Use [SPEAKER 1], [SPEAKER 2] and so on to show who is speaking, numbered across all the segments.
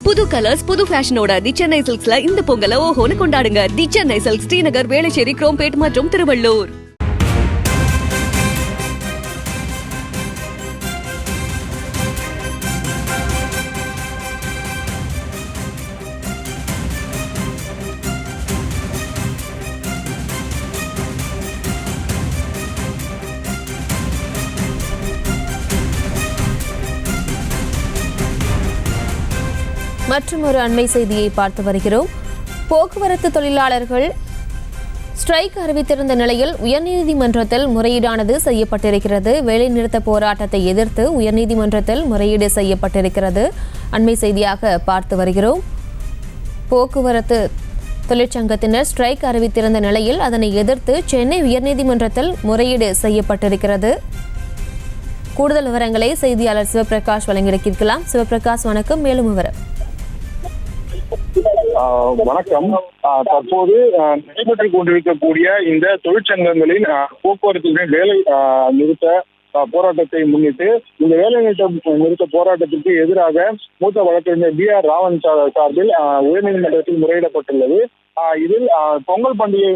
[SPEAKER 1] புது கலர்ஸ் புது ஃபேஷனோட தி சென்னை சில்க்ஸ்ல இந்த பொங்கலை ஓஹோன்னு கொண்டாடுங்க. தி சென்னை சில்க்ஸ், ஸ்ரீநகர், வேளச்சேரி, குரோம்பேட் மற்றும் திருவள்ளூர்.
[SPEAKER 2] மற்றும் ஒரு அண்மை செய்தியை பார்த்து வருகிறோம். போக்குவரத்து தொழிலாளர்கள் ஸ்ட்ரைக் அறிவித்திருந்த நிலையில் உயர்நீதிமன்றத்தில் முறையீடானது செய்யப்பட்டிருக்கிறது. வேலைநிறுத்த போராட்டத்தை எதிர்த்து உயர்நீதிமன்றத்தில் முறையீடு செய்யப்பட்டிருக்கிறது. அண்மை செய்தியாக பார்த்து வருகிறோம். போக்குவரத்து தொழிற்சங்கத்தினர் ஸ்ட்ரைக் அறிவித்திருந்த நிலையில் அதனை எதிர்த்து சென்னை உயர்நீதிமன்றத்தில் முறையீடு செய்யப்பட்டிருக்கிறது. கூடுதல் விவரங்களை செய்தியாளர் சிவபிரகாஷ் வழங்கியிருக்கலாம். சிவபிரகாஷ், வணக்கம். மேலும் விவரம்.
[SPEAKER 3] வணக்கம். தற்போது நடைபெற்றுக் கொண்டிருக்கக்கூடிய இந்த தொழிற்சங்கங்களின் போக்குவரத்து வேலை நிறுத்த போராட்டத்தை முன்னிட்டு இந்த வேலை நிறுத்த போராட்டத்திற்கு எதிராக மூத்த வழக்கறிஞர் BR ராவன் சார்பில் உயர்நீதிமன்றத்தில் முறையிடப்பட்டுள்ளது. இதில் பொங்கல் பண்டிகை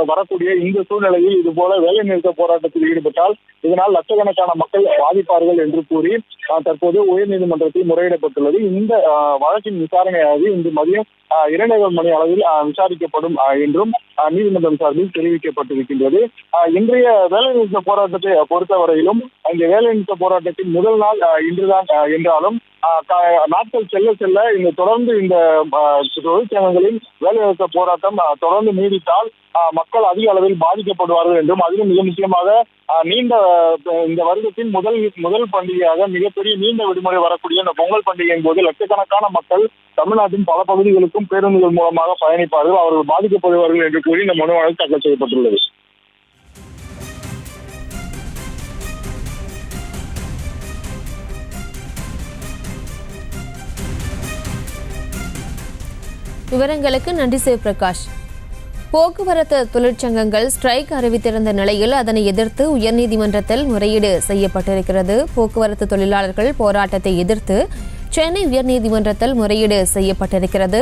[SPEAKER 3] வரக்கூடிய இந்த சூழ்நிலையில் இது போல வேலை நிறுத்த போராட்டத்தில் ஈடுபட்டால் இதனால் லட்சக்கணக்கான மக்கள் பாதிப்பார்கள் என்று கூறி தற்போது உயர்நீதிமன்றத்தில் முறையிடப்பட்டுள்ளது. இந்த வழக்கின் விசாரணையானது இன்று மதியம் 2 மணி அளவில் விசாரிக்கப்படும் என்றும் நீதிமன்றம் சார்பில் தெரிவிக்கப்பட்டிருக்கின்றது. இன்றைய வேலை நிறுத்த போராட்டத்தை பொறுத்தவரையிலும் இந்த வேலை நிறுத்த போராட்டத்தின் முதல் நாள் இன்றுதான் என்றாலும் நாட்கள் செல்ல செல்ல இந்த தொடர்ந்து இந்த தொழிற்சங்கங்களின் வேலைநிறுத்த போராட்டம் தொடர்ந்து நீடித்தால் மக்கள் அதிக அளவில் பாதிக்கப்படுவார்கள் என்றும் அதிலும் மிக முக்கியமாக இந்த வருடத்தின் முதல் பண்டிகையாக மிகப்பெரிய நீண்ட விடுமுறை வரக்கூடிய இந்த பொங்கல் பண்டிகையின் போது லட்சக்கணக்கான மக்கள் தமிழ்நாட்டின் பல பகுதிகளுக்கும் பேருந்துகள் மூலமாக பயணிப்பார்கள், அவர்கள் பாதிக்கப்படுவார்கள் என்று கூறி இந்த மனுவானது தாக்கல் செய்யப்பட்டுள்ளது.
[SPEAKER 2] விவரங்களுக்கு நன்றி சிவபிரகாஷ். போக்குவரத்து தொழிற்சங்கங்கள் ஸ்ட்ரைக் அறிவித்திருந்த நிலையில் அதனை எதிர்த்து உயர்நீதிமன்றத்தில் முறையீடு செய்யப்பட்டிருக்கிறது. போக்குவரத்து தொழிலாளர்கள் போராட்டத்தை எதிர்த்து சென்னை உயர்நீதிமன்றத்தில் முறையீடு செய்யப்பட்டிருக்கிறது.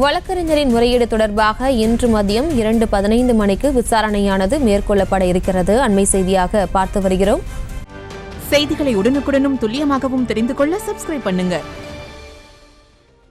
[SPEAKER 2] வழக்கறிஞரின் முறையீடு தொடர்பாக இன்று மதியம் 2:15 மணிக்கு விசாரணையானது மேற்கொள்ளப்பட இருக்கிறது. அண்மை செய்தியாக பார்த்து வருகிறோம்.
[SPEAKER 4] செய்திகளை உடனுக்குடனும் துல்லியமாகவும் தெரிந்து கொள்ள சப்ஸ்கிரைப் பண்ணுங்க.